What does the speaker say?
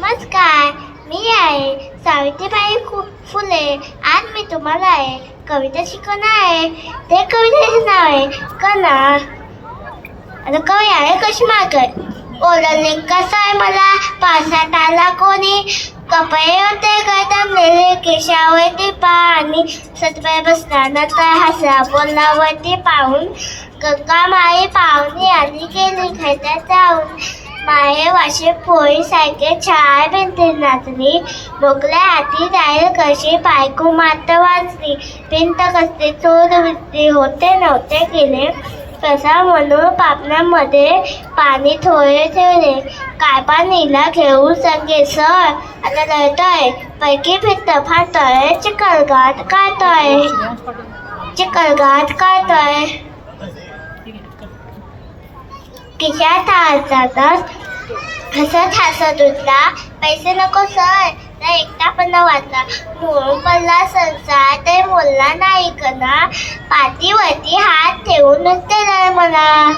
नमस्कार, मी आहे सावित्रीबाई फुले. आज मी तुम्हाला कविता शिकवणार आहे. ते कवितेचे नाव आहे कणा. आता कवी आहे कशी मागत. ओरडले कसाय मला पावसात आला कोणी, कपडे होते गदमलेले केशावरती पाणी, सतपाय बसल्यानंतर हसला बोलल्यावरती पाहून, गंगा माई पाहुणी आली गेली खेळत्या जाऊन, माहे वाशे पोळी सारखे छाय भिंती नाचली, मोकल्या हाती जाईल कशी बायको मात वाचली, भिंत कसली चोर विचली होते नव्हते गेले, तसा म्हणून पापणामध्ये पाणी थोडे ठेवले, काय पाणीला घेऊन संगे सर आता लढतोय पैकी भिंत फाटतोय, चिखलगात काढतोय चिखलगात काढतोय. खिशात हातात हसत हसत उठला, पैसे नको सर तर एकटा पण वाचला, मोडून पडला संसार ते बोलला नाही कणा, पाठीवरती हात ठेवून नुसते मला.